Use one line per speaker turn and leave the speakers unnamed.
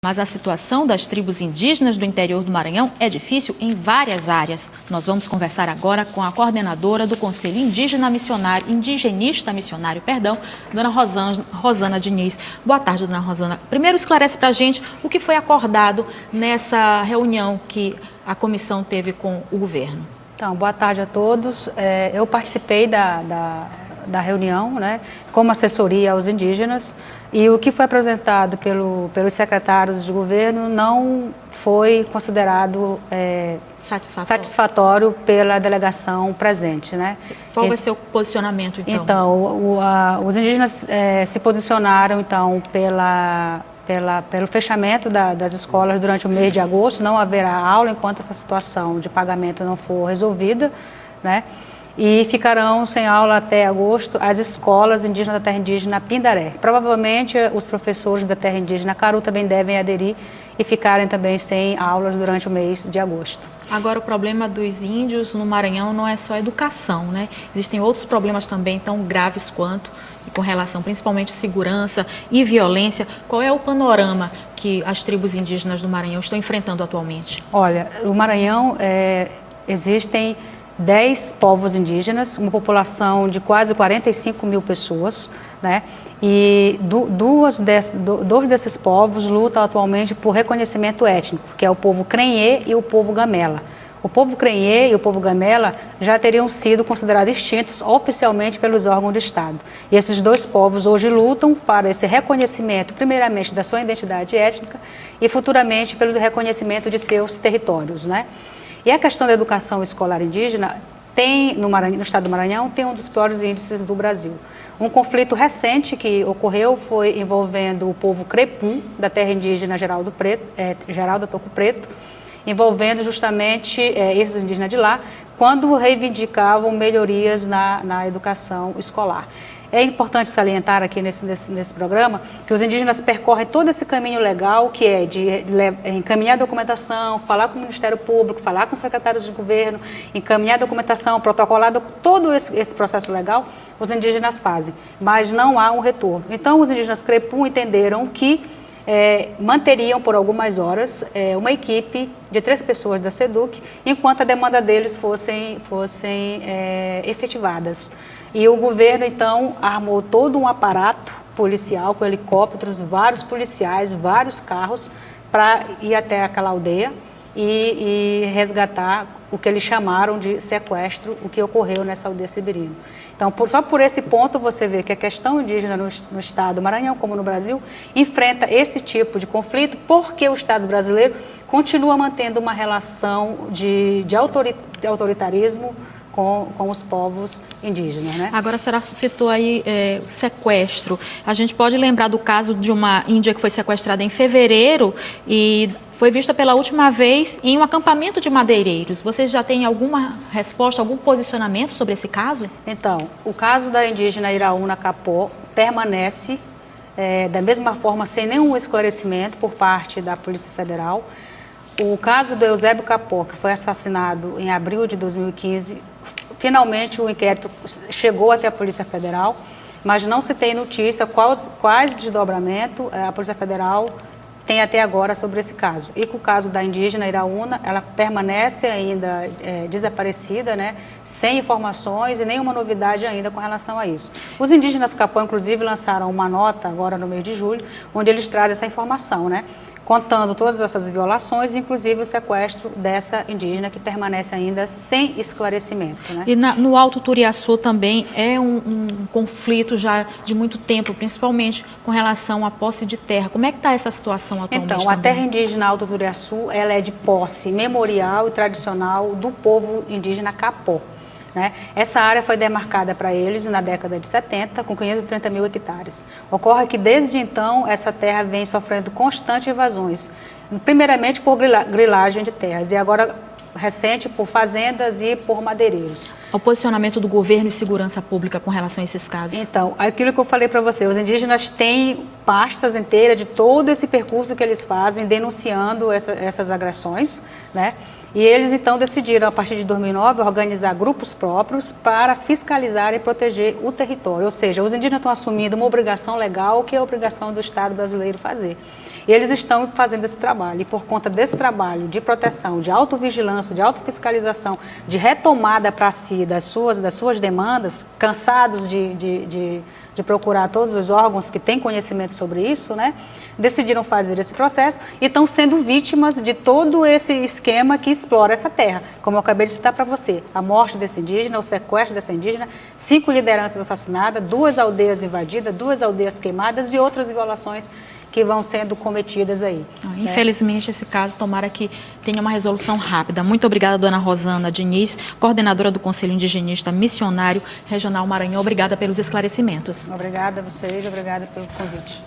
Mas a situação das tribos indígenas do interior do Maranhão é difícil em várias áreas. Nós vamos conversar agora com a coordenadora do Conselho Indigenista Missionário, dona Rosana Diniz. Boa tarde, dona Rosana. Primeiro esclarece para a gente o que foi acordado nessa reunião que a comissão teve com o governo.
Então, boa tarde a todos. Eu participei da reunião, né, como assessoria aos indígenas, e o que foi apresentado pelos secretários de governo não foi considerado satisfatório pela delegação presente, né?
Qual vai ser o posicionamento, então?
Então, os indígenas se posicionaram, então, pelo fechamento das escolas durante o mês de agosto. Não haverá aula enquanto essa situação de pagamento não for resolvida, né? E ficarão sem aula até agosto as escolas indígenas da terra indígena Pindaré. Provavelmente os professores da terra indígena Caru também devem aderir e ficarem também sem aulas durante o mês de agosto.
Agora, o problema dos índios no Maranhão não é só a educação, né? Existem outros problemas também tão graves quanto, com relação principalmente à segurança e violência. Qual é o panorama que as tribos indígenas do Maranhão estão enfrentando atualmente?
Olha, no Maranhão existem 10 povos indígenas, uma população de quase 45 mil pessoas, né? E dois desses povos lutam atualmente por reconhecimento étnico, que é o povo Krenhê e o povo Gamela. O povo Krenhê e o povo Gamela já teriam sido considerados extintos oficialmente pelos órgãos do Estado. E esses dois povos hoje lutam para esse reconhecimento, primeiramente, da sua identidade étnica e futuramente pelo reconhecimento de seus territórios, né? E a questão da educação escolar indígena no estado do Maranhão tem um dos piores índices do Brasil. Um conflito recente que ocorreu foi envolvendo o povo Crepum, da terra indígena Geraldo Toco Preto, envolvendo justamente esses indígenas de lá, quando reivindicavam melhorias na educação escolar. É importante salientar aqui nesse programa que os indígenas percorrem todo esse caminho legal, que é de encaminhar documentação, falar com o Ministério Público, falar com os secretários de governo, encaminhar documentação, protocolado, todo esse processo legal, os indígenas fazem, mas não há um retorno. Então, os indígenas Crepum entenderam que manteriam por algumas horas uma equipe de 3 pessoas da SEDUC, enquanto a demanda deles fossem efetivadas. E o governo, então, armou todo um aparato policial com helicópteros, vários policiais, vários carros, para ir até aquela aldeia e resgatar o que eles chamaram de sequestro, o que ocorreu nessa aldeia sibirina. Então, só por esse ponto você vê que a questão indígena no estado do Maranhão, como no Brasil, enfrenta esse tipo de conflito, porque o Estado brasileiro continua mantendo uma relação de autoritarismo com os povos indígenas, né?
Agora, a senhora citou aí o sequestro. A gente pode lembrar do caso de uma índia que foi sequestrada em fevereiro e foi vista pela última vez em um acampamento de madeireiros. Vocês já têm alguma resposta, algum posicionamento sobre esse caso?
Então, o caso da indígena Iraúna Capó permanece da mesma forma, sem nenhum esclarecimento por parte da Polícia Federal. O caso do Eusébio Capó, que foi assassinado em abril de 2015, finalmente o inquérito chegou até a Polícia Federal, mas não se tem notícia quais desdobramentos a Polícia Federal tem até agora sobre esse caso. E com o caso da indígena Iraúna, ela permanece ainda desaparecida, né, sem informações e nenhuma novidade ainda com relação a isso. Os indígenas Capó, inclusive, lançaram uma nota agora no mês de julho, onde eles trazem essa informação, né, contando todas essas violações, inclusive o sequestro dessa indígena que permanece ainda sem esclarecimento, né?
E no Alto Turiaçu também é um conflito já de muito tempo, principalmente com relação à posse de terra. Como é que está essa situação atualmente?
Então, a terra indígena Alto Turiaçu, ela é de posse memorial e tradicional do povo indígena Capó, né? Essa área foi demarcada para eles na década de 70, com 530 mil hectares. Ocorre que, desde então, essa terra vem sofrendo constantes invasões, primeiramente por grilagem de terras e agora, recente, por fazendas e por madeireiros.
O posicionamento do governo e segurança pública com relação a esses casos?
Então, aquilo que eu falei para você, os indígenas têm pastas inteiras de todo esse percurso que eles fazem, denunciando essas agressões, né? E eles, então, decidiram, a partir de 2009, organizar grupos próprios para fiscalizar e proteger o território. Ou seja, os indígenas estão assumindo uma obrigação legal, que é a obrigação do Estado brasileiro fazer. E eles estão fazendo esse trabalho, e por conta desse trabalho de proteção, de autovigilância, de autofiscalização, de retomada para si das suas demandas, cansados de procurar todos os órgãos que têm conhecimento sobre isso, né, decidiram fazer esse processo e estão sendo vítimas de todo esse esquema que explora essa terra. Como eu acabei de citar para você, a morte desse indígena, o sequestro dessa indígena, 5 lideranças assassinadas, 2 aldeias invadidas, 2 aldeias queimadas e outras violações que vão sendo cometidas aí.
Infelizmente, esse caso, tomara que tenha uma resolução rápida. Muito obrigada, dona Rosana Diniz, coordenadora do Conselho Indigenista Missionário Regional Maranhão. Obrigada pelos esclarecimentos.
Obrigada a vocês, obrigada pelo convite.